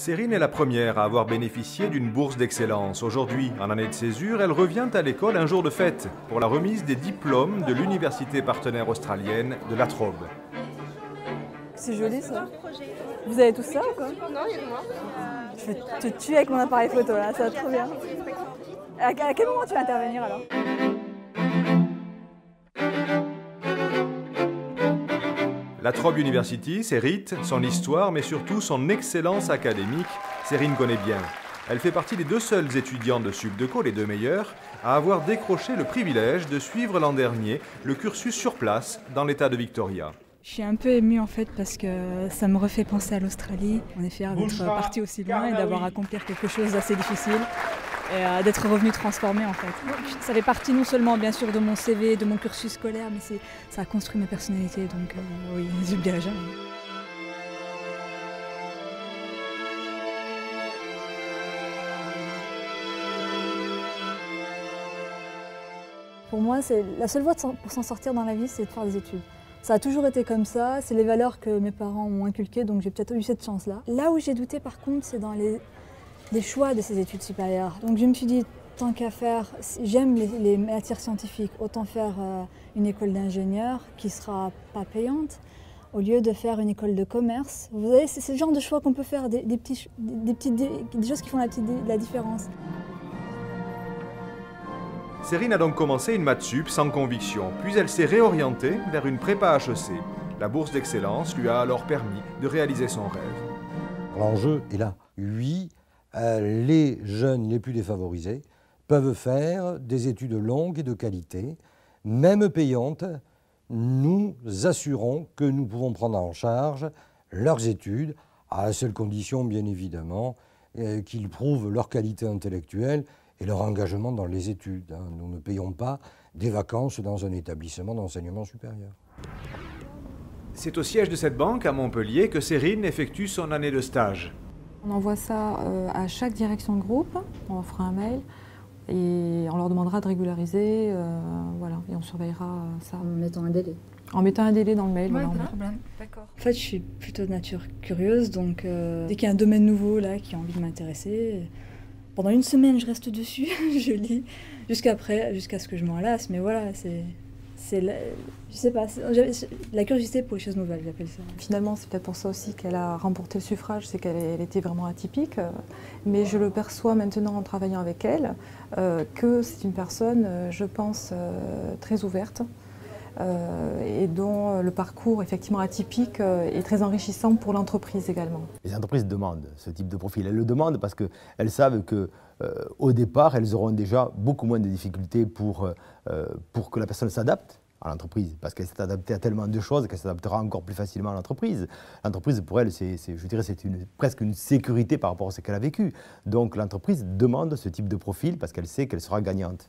Cérine est la première à avoir bénéficié d'une bourse d'excellence. Aujourd'hui, en année de césure, elle revient à l'école un jour de fête pour la remise des diplômes de l'université partenaire australienne de La Trobe. C'est joli ça. Vous avez tout ça ou quoi? Non, il y a que moi. Je vais te tuer avec mon appareil photo là, ça va trop bien. À quel moment tu vas intervenir alors? La Trobe University, ses rites, son histoire, mais surtout son excellence académique, Cérine connaît bien. Elle fait partie des deux seules étudiantes de Subdeco, les deux meilleures, à avoir décroché le privilège de suivre l'an dernier le cursus sur place dans l'État de Victoria. Je suis un peu émue en fait parce que ça me refait penser à l'Australie. On est fiers d'être parti aussi loin et d'avoir accompli quelque chose d'assez difficile et d'être revenu transformé en fait. Ça fait partie non seulement bien sûr de mon CV, de mon cursus scolaire, mais ça a construit ma personnalité donc oui, je n'oublierai jamais. Pour moi, c'est la seule voie pour s'en sortir dans la vie, c'est de faire des études. Ça a toujours été comme ça, c'est les valeurs que mes parents m'ont inculquées, donc j'ai peut-être eu cette chance-là. Là où j'ai douté par contre, c'est dans les choix de ces études supérieures. Donc je me suis dit, tant qu'à faire, j'aime les matières scientifiques, autant faire une école d'ingénieur qui ne sera pas payante, au lieu de faire une école de commerce. Vous voyez, c'est le genre de choix qu'on peut faire, des choses qui font la différence. Cérine a donc commencé une maths sup sans conviction, puis elle s'est réorientée vers une prépa HEC. La bourse d'excellence lui a alors permis de réaliser son rêve. L'enjeu est là. Oui, les jeunes les plus défavorisés peuvent faire des études longues et de qualité, même payantes. Nous assurons que nous pouvons prendre en charge leurs études, à la seule condition, bien évidemment, qu'ils prouvent leur qualité intellectuelle et leur engagement dans les études. Nous ne payons pas des vacances dans un établissement d'enseignement supérieur. C'est au siège de cette banque à Montpellier que Cérine effectue son année de stage. On envoie ça à chaque direction de groupe, on leur fera un mail et on leur demandera de régulariser, voilà, et on surveillera ça. En mettant un délai. En mettant un délai dans le mail. Ouais, voilà, pas de problème. D'accord. En fait, je suis plutôt de nature curieuse, donc dès qu'il y a un domaine nouveau là qui a envie de m'intéresser, pendant une semaine, je reste dessus, je lis, jusqu'à ce que je m'en lasse. Mais voilà, je sais pas, la curiosité pour les choses nouvelles, j'appelle ça. Finalement, c'est peut-être pour ça aussi qu'elle a remporté le suffrage, c'est qu'elle était vraiment atypique. Mais je le perçois maintenant en travaillant avec elle, que c'est une personne, je pense, très ouverte. Et dont le parcours effectivement atypique est très enrichissant pour l'entreprise également. Les entreprises demandent ce type de profil. Elles le demandent parce qu'elles savent qu'au départ, elles auront déjà beaucoup moins de difficultés pour que la personne s'adapte à l'entreprise, parce qu'elle s'est adaptée à tellement de choses qu'elle s'adaptera encore plus facilement à l'entreprise. L'entreprise, pour elle, je dirais, c'est presque une sécurité par rapport à ce qu'elle a vécu. Donc l'entreprise demande ce type de profil parce qu'elle sait qu'elle sera gagnante.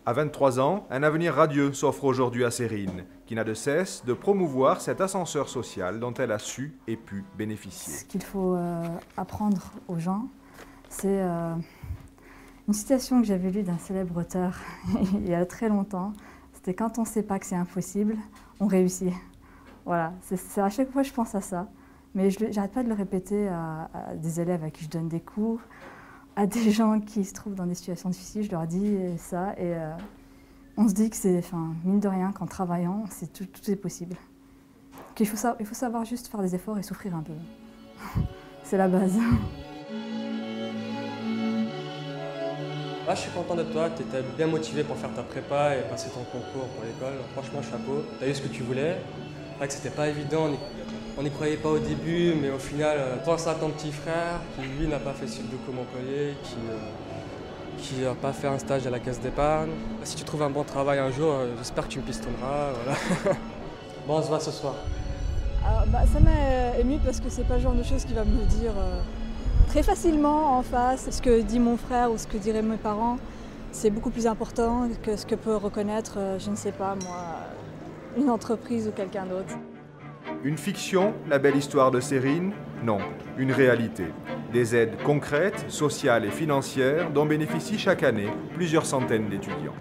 À 23 ans, un avenir radieux s'offre aujourd'hui à Cérine, qui n'a de cesse de promouvoir cet ascenseur social dont elle a su et pu bénéficier. Ce qu'il faut apprendre aux gens, c'est une citation que j'avais lue d'un célèbre auteur il y a très longtemps. C'était « Quand on ne sait pas que c'est impossible, on réussit ». Voilà, c'est à chaque fois je pense à ça. Mais je n'arrête pas de le répéter à des élèves à qui je donne des cours, à des gens qui se trouvent dans des situations difficiles, je leur dis ça et on se dit que c'est, mine de rien, qu'en travaillant, tout est possible. Il faut savoir juste faire des efforts et souffrir un peu. C'est la base. Là, je suis content de toi, tu étais bien motivé pour faire ta prépa et passer ton concours pour l'école. Franchement, chapeau. Tu as eu ce que tu voulais. C'est vrai que c'était pas évident, on n'y croyait pas au début, mais au final, pense à ton petit frère qui, lui, n'a pas fait Subdeco Montpellier, qui n'a pas fait un stage à la caisse d'épargne. Si tu trouves un bon travail un jour, j'espère que tu me pistonneras. Voilà. Bon, on se voit ce soir. Alors, ça m'a émue parce que c'est pas le genre de choses qui va me dire très facilement en face. Ce que dit mon frère ou ce que diraient mes parents, c'est beaucoup plus important que ce que peut reconnaître, je ne sais pas moi, une entreprise ou quelqu'un d'autre. Une fiction, la belle histoire de Cérine? Non, une réalité. Des aides concrètes, sociales et financières dont bénéficient chaque année plusieurs centaines d'étudiants.